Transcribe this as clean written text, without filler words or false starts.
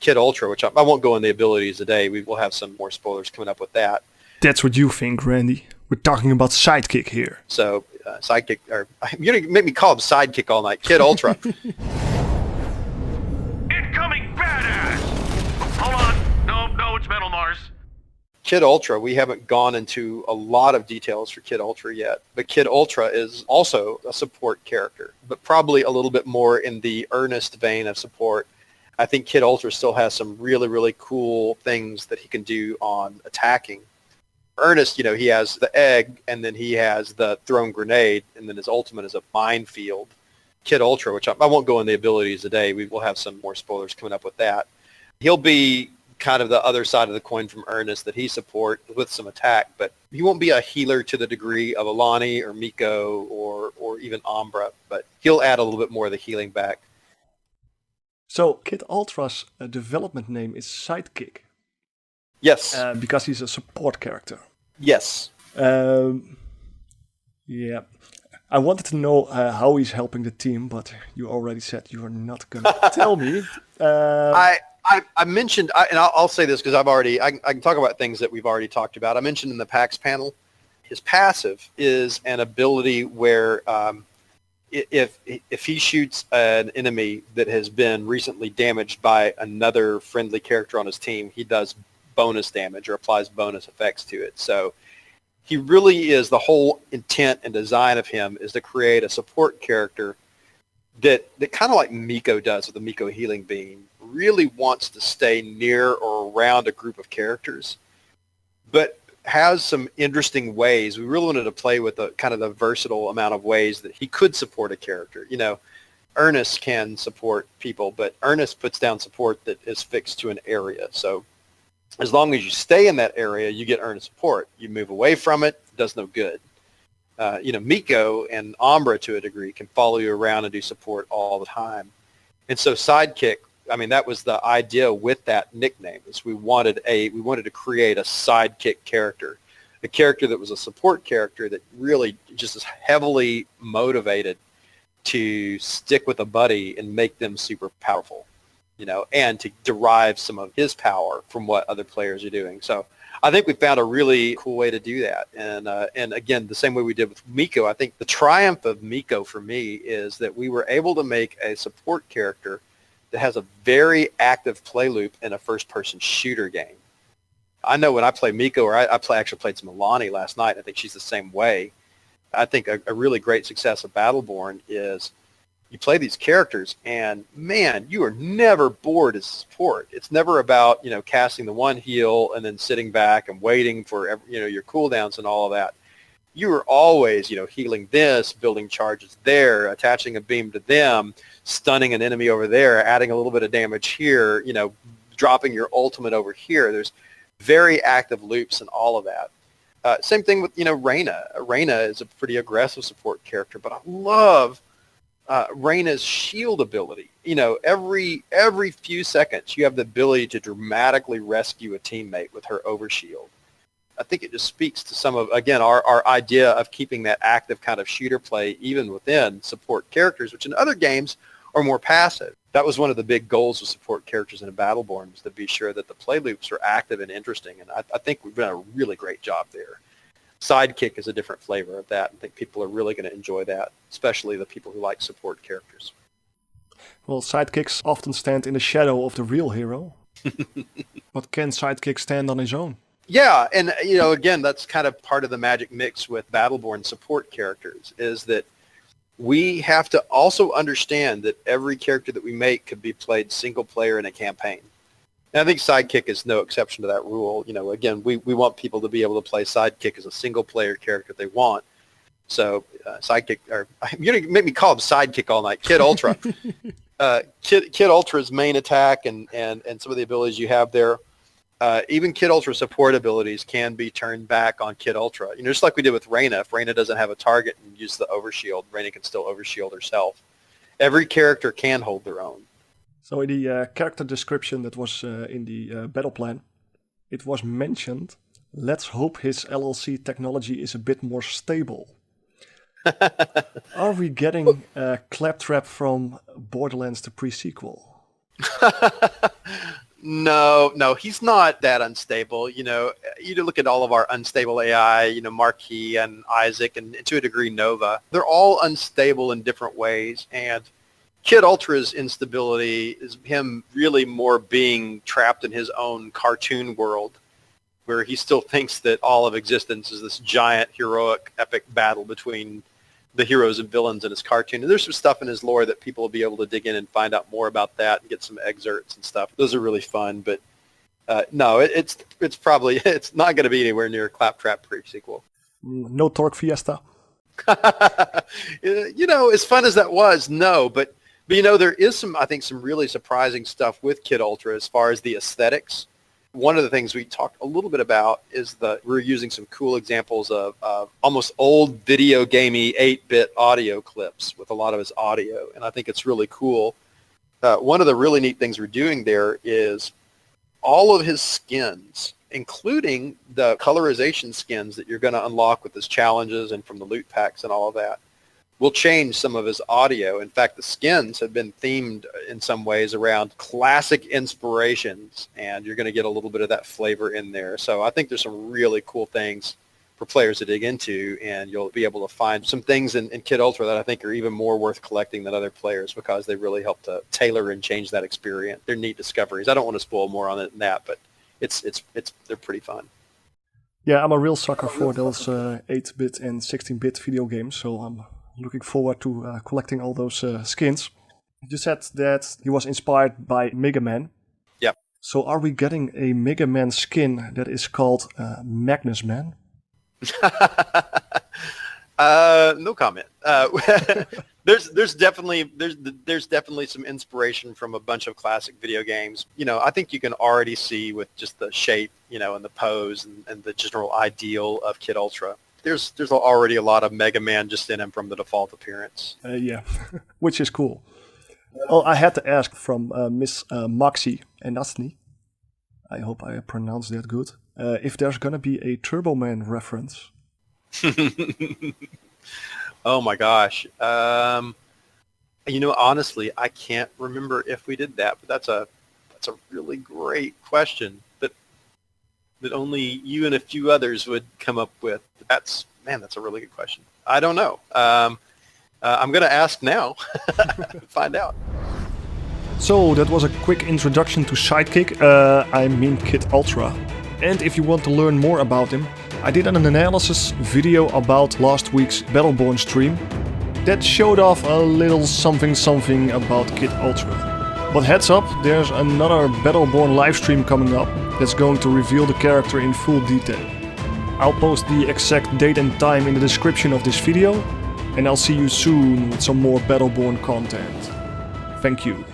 Kid Ultra, which I won't go into the abilities today. We will have some more spoilers coming up with that. That's what you think, Randy. We're talking about Sidekick here. So Sidekick, or you're gonna make me call him Sidekick all night. Kid Ultra. Incoming badass! Hold on. No, it's Metal Mars. Kid Ultra, we haven't gone into a lot of details for Kid Ultra yet, but Kid Ultra is also a support character, but probably a little bit more in the earnest vein of support. I think Kid Ultra still has some really, really cool things that he can do on attacking. Ernest, he has the egg, and then he has the thrown grenade, and then his ultimate is a minefield. Kid Ultra, which I won't go into the abilities today. We will have some more spoilers coming up with that. He'll be kind of the other side of the coin from Ernest, that he support with some attack, but he won't be a healer to the degree of Alani or Miko or even Umbra, but he'll add a little bit more of the healing back. So Kid Ultra's development name is Sidekick. Yes. Because he's a support character. Yes. Yeah. I wanted to know how he's helping the team, but you already said you are not going to tell me. I mentioned, and I'll say this because I can talk about things that we've already talked about. I mentioned in the PAX panel, his passive is an ability where if he shoots an enemy that has been recently damaged by another friendly character on his team, he does bonus damage or applies bonus effects to it. So he really is, the whole intent and design of him is to create a support character that kind of like Miko does with the Miko healing beam, really wants to stay near or around a group of characters, but has some interesting ways. We really wanted to play with the kind of the versatile amount of ways that he could support a character. Ernest can support people, but Ernest puts down support that is fixed to an area. So as long as you stay in that area, you get Ernest support. You move away from it, it does no good. Miko and Umbra to a degree can follow you around and do support all the time. And so Sidekick, that was the idea with that nickname, is we wanted to create a sidekick character, a character that was a support character that really just is heavily motivated to stick with a buddy and make them super powerful, and to derive some of his power from what other players are doing. So I think we found a really cool way to do that. And again, the same way we did with Miko, I think the triumph of Miko for me is that we were able to make a support character that has a very active play loop in a first-person shooter game. I know when I play Miko, or I actually played some Alani last night, I think she's the same way. I think a really great success of Battleborn is you play these characters and, man, you are never bored as support. It's never about, casting the one heal and then sitting back and waiting for, your cooldowns and all of that. You are always, healing this, building charges there, attaching a beam to them, stunning an enemy over there, adding a little bit of damage here, dropping your ultimate over here. There's very active loops and all of that. Same thing with, Reyna. Reyna is a pretty aggressive support character, but I love Reyna's shield ability. Every few seconds you have the ability to dramatically rescue a teammate with her overshield. I think it just speaks to some of, again, our idea of keeping that active kind of shooter play even within support characters, which in other games are more passive. That was one of the big goals of support characters in a Battleborn, was to be sure that the play loops are active and interesting, and I think we've done a really great job there. Sidekick is a different flavor of that. I think people are really going to enjoy that, especially the people who like support characters. Well, sidekicks often stand in the shadow of the real hero. But can Sidekick stand on his own? Yeah, and again, that's kind of part of the magic mix with Battleborn support characters, is that we have to also understand that every character that we make could be played single player in a campaign. And I think Sidekick is no exception to that rule. Again, we want people to be able to play Sidekick as a single player character if they want. So Sidekick, or you're going to make me call him Sidekick all night. Kid Ultra. Kid Ultra's main attack and some of the abilities you have there, even Kid Ultra support abilities can be turned back on Kid Ultra. Just like we did with Reyna. If Reyna doesn't have a target and use the overshield, Reyna can still overshield herself. Every character can hold their own. So in the character description that was in the battle plan, it was mentioned, let's hope his LLC technology is a bit more stable. Are we getting Claptrap from Borderlands the pre-sequel? No, he's not that unstable. You know, you look at all of our unstable AI, you know, Marquis and Isaac and to a degree Nova. They're all unstable in different ways. And Kid Ultra's instability is him really more being trapped in his own cartoon world, where he still thinks that all of existence is this giant, heroic, epic battle between the heroes and villains in his cartoon. And there's some stuff in his lore that people will be able to dig in and find out more about that and get some excerpts and stuff. Those are really fun, but no, it's probably, it's not going to be anywhere near Claptrap pre-sequel. No Torque Fiesta? You know, as fun as that was, no, but you know, there is some, I think, some really surprising stuff with Kid Ultra as far as the aesthetics. One of the things we talked a little bit about is we're using some cool examples of almost old video gamey 8-bit audio clips with a lot of his audio, and I think it's really cool. One of the really neat things we're doing there is all of his skins, including the colorization skins that you're going to unlock with his challenges and from the loot packs and all of that, will change some of his audio. In fact, the skins have been themed in some ways around classic inspirations, and you're going to get a little bit of that flavor in there. So I think there's some really cool things for players to dig into, and you'll be able to find some things in Kid Ultra that I think are even more worth collecting than other players because they really help to tailor and change that experience. They're neat discoveries. I don't want to spoil more on it than that, but they're pretty fun. Yeah, I'm a real sucker for those 8-bit and 16-bit video games, so I'm looking forward to collecting all those skins. You said that he was inspired by Mega Man. Yep. So are we getting a Mega Man skin that is called Magnus Man? No comment. There's definitely some inspiration from a bunch of classic video games. You know, I think you can already see with just the shape, you know, and the pose and the general ideal of Kid Ultra. There's already a lot of Mega Man just in him from the default appearance. Yeah, which is cool. Oh, I had to ask from Miss Maxi Enasni, I hope I pronounced that good, if there's going to be a Turbo Man reference. Oh my gosh. You know, honestly, I can't remember if we did that, but that's a really great question that only you and a few others would come up with. That's a really good question. I don't know. I'm going to ask now. Find out. So that was a quick introduction to Sidekick, I mean Kid Ultra. And if you want to learn more about him, I did an analysis video about last week's Battleborn stream that showed off a little something about Kid Ultra. But heads up, there's another Battleborn livestream coming up that's going to reveal the character in full detail. I'll post the exact date and time in the description of this video, and I'll see you soon with some more Battleborn content. Thank you.